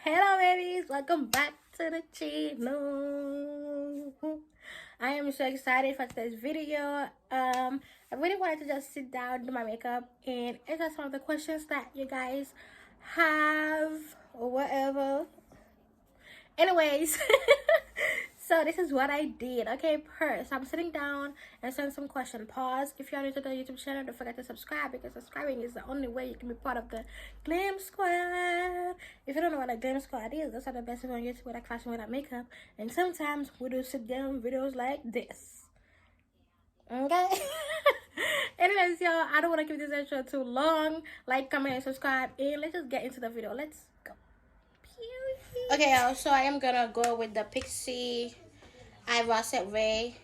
Hello babies, welcome back to the channel. I am so excited for today's video. I really wanted to just sit down, do my makeup, and answer some of the questions that you guys have or whatever. Anyways, so this is what I did. Okay, first I'm sitting down and send some question. Pause. If you're new to the YouTube channel, don't forget to subscribe, because subscribing is the only way you can be part of the Glam Squad. If you don't know what a Glam Squad is, those are the best people on YouTube with like fashion without makeup, and sometimes we do sit down videos like this. Okay. Anyways, y'all, I don't want to keep this intro too long. Like, comment, and subscribe, and let's just get into the video. Let's go. Okay, y'all, so I am gonna go with the Pixie Ivoset Ray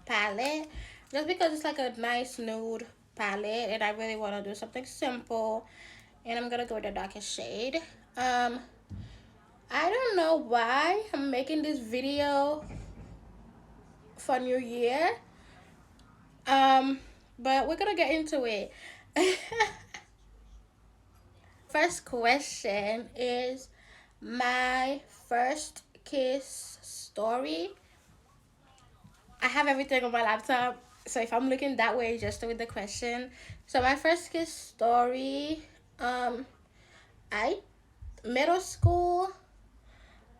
palette, just because it's like a nice nude palette and I really want to do something simple, and I'm gonna go with the darkest shade. I don't know why I'm making this video for New Year, but we're gonna get into it. First question is my first kiss story. I have everything on my laptop, so if I'm looking that way, just with the question. So my first kiss story, I middle school,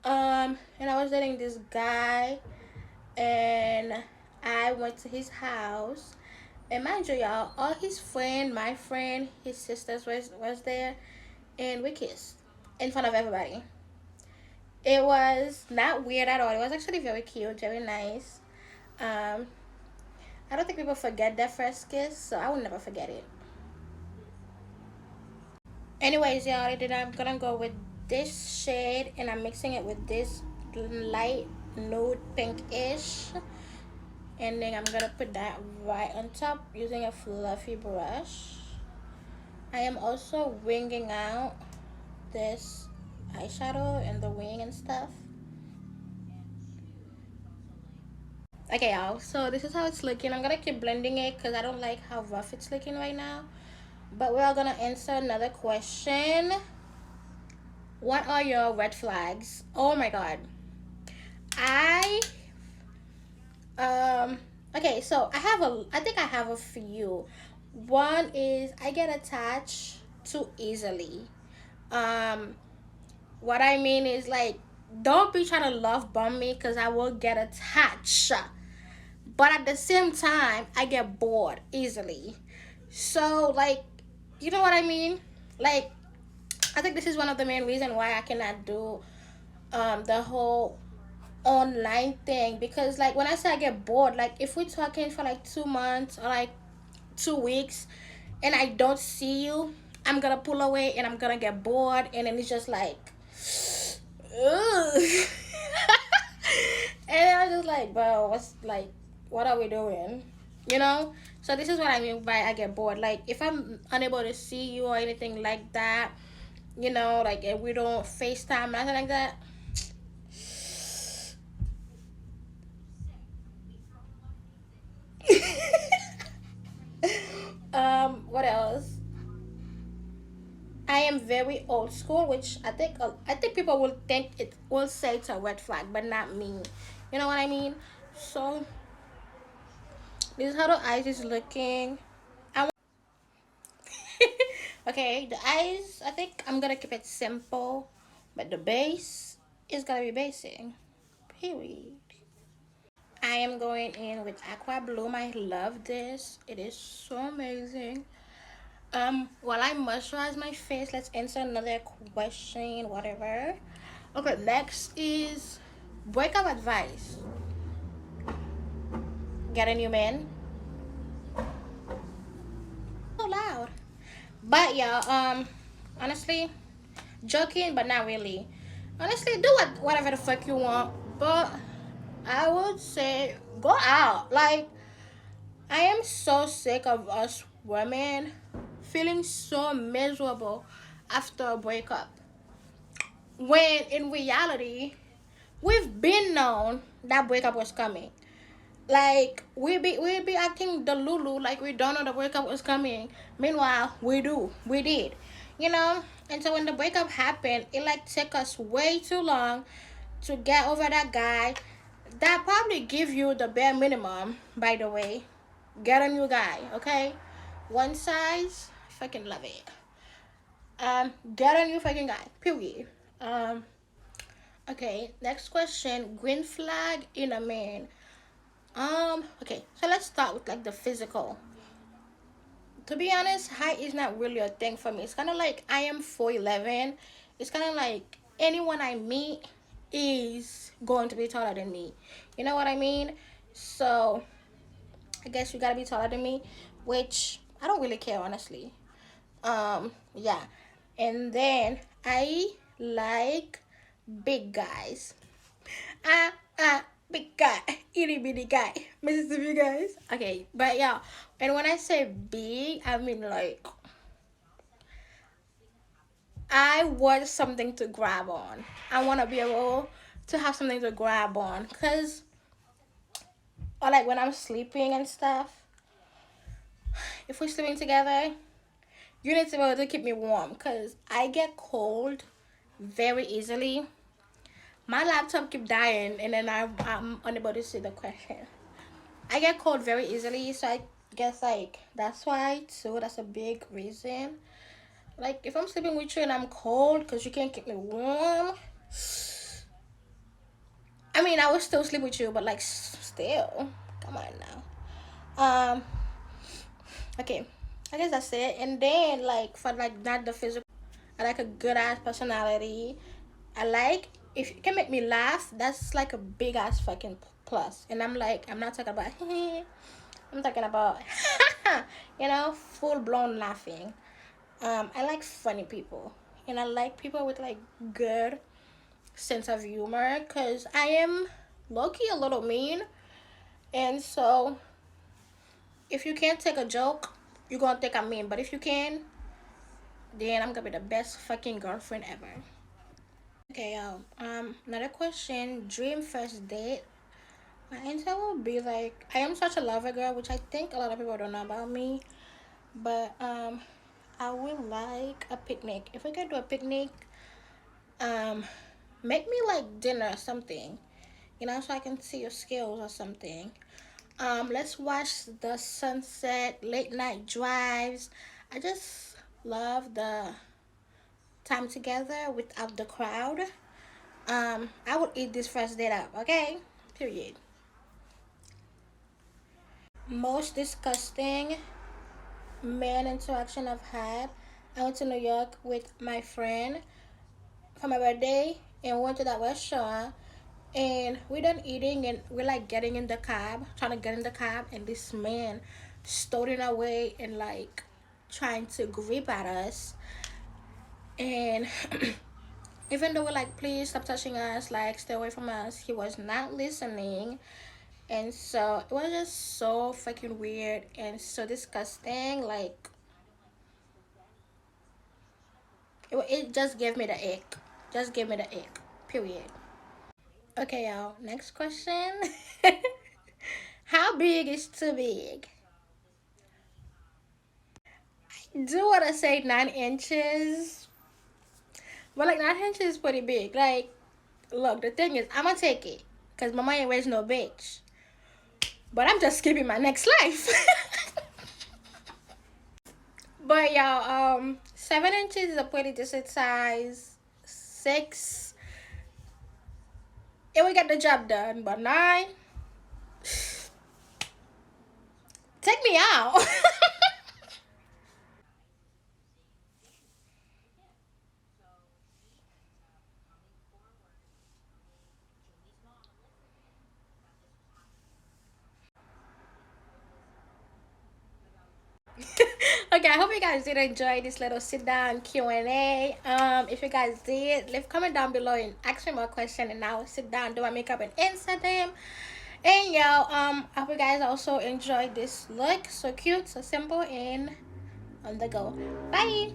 and I was dating this guy, and I went to his house, and mind you, y'all, all his friend, my friend, his sisters was there, and we kissed in front of everybody. It was not weird at all. It was actually very cute, very nice. I don't think people forget their first kiss, so I will never forget it. Anyways, y'all, I'm gonna go with this shade, and I'm mixing it with this light nude pinkish, and then I'm gonna put that right on top using a fluffy brush. I am also winging out this eyeshadow and the wing and stuff. Okay, y'all, so this is how it's looking. I'm gonna keep blending it because I don't like how rough it's looking right now. But we are gonna answer another question. What are your red flags? Oh my god. Okay, so I think I have a few. One is I get attached too easily. What I mean is, like, don't be trying to love bomb me, because I will get attached. But at the same time, I get bored easily. So, like, you know what I mean? Like, I think this is one of the main reasons why I cannot do the whole online thing. Because, like, when I say I get bored, like, if we're talking for like 2 months or like 2 weeks and I don't see you, I'm gonna pull away and I'm gonna get bored, and then it's just like, ugh. And I was just like, bro, what are we doing? You know? So this is what I mean by I get bored. Like, if I'm unable to see you or anything like that, you know, like if we don't FaceTime, nothing like that. What else? I am very old school, which I think people will think it will say it's a red flag, but not me. You know what I mean? So this is how the eyes is looking. Okay, the eyes, I think I'm gonna keep it simple, but the base is gonna be basic. Period. I am going in with Aqua Bloom. I love this. It is so amazing. While I moisturize my face, let's answer another question, whatever. Okay, next is breakup advice. Get a new man. So loud. But yeah, honestly, joking, but not really. Honestly, do whatever the fuck you want, but I would say go out. Like, I am so sick of us women feeling so miserable after a breakup, when in reality we've been known that breakup was coming. Like, we be acting the Lulu like we don't know the breakup was coming. Meanwhile, we did, you know. And so when the breakup happened, it like took us way too long to get over that guy. That probably give you the bare minimum, by the way. Get a new guy, okay? One size, fucking love it. Get a new fucking guy, period. Okay, next question. Green flag in a man. Okay, so let's start with like the physical. To be honest, height is not really a thing for me. It's kind of like I am 4'11". It's kind of like anyone I meet is going to be taller than me. You know what I mean? So I guess you gotta be taller than me, which I don't really care, honestly. Yeah. And then I like big guys. Ah, big guy, itty bitty guy, Mississippi guys. Okay, but yeah, and when I say big, I mean like I want something to grab on. I want to be able to have something to grab on, cause or like when I'm sleeping and stuff. If we're sleeping together, you need to be able to keep me warm, cause I get cold very easily. My laptop keep dying, and then I'm unable to see the question. I get cold very easily, so I guess like that's why too. That's a big reason. Like if I'm sleeping with you and I'm cold because you can't keep me warm, I mean I would still sleep with you, but like still, come on now. Okay, I guess that's it. And then like for like not the physical, I like a good ass personality. I like if you can make me laugh. That's like a big ass fucking plus. And I'm like I'm not talking about. I'm talking about, full blown laughing. I like funny people, and I like people with like good sense of humor, cause I am low key a little mean, and so if you can't take a joke, you're gonna think I'm mean. But if you can, then I'm gonna be the best fucking girlfriend ever. Okay, y'all. Another question: dream first date. My answer will be like I am such a lover girl, which I think a lot of people don't know about me. But I would like a picnic. If we could do a picnic, um, make me like dinner or something, so I can see your skills or something. Let's watch the sunset, late night drives. I just love the time together without the crowd. I would eat this first date up, okay? Period. Most disgusting man interaction I've had. I went to New York with my friend for my birthday and we went to that restaurant and we're done eating and we're like getting in the cab, trying to get in the cab, and this man stolen away and like trying to grip at us. And even though we're like, please stop touching us, like stay away from us, he was not listening. And so it was just so fucking weird and so disgusting. Like it just gave me the ick. Just gave me the ick. Period. Okay, y'all. Next question. How big is too big? Do want to say 9 inches, but like 9 inches is pretty big. Like, look, the thing is, I'm gonna take it because mama ain't raised no bitch. But I'm just skipping my next life. But y'all, 7 inches is a pretty decent size. 6, it will get the job done. But 9, take me out. Okay, I hope you guys did enjoy this little sit down Q&A. If you guys did, leave a comment down below and ask me more questions, and I'll sit down, do my makeup, and answer them. And y'all, I hope you guys also enjoyed this look. So cute, so simple, and on the go. Bye.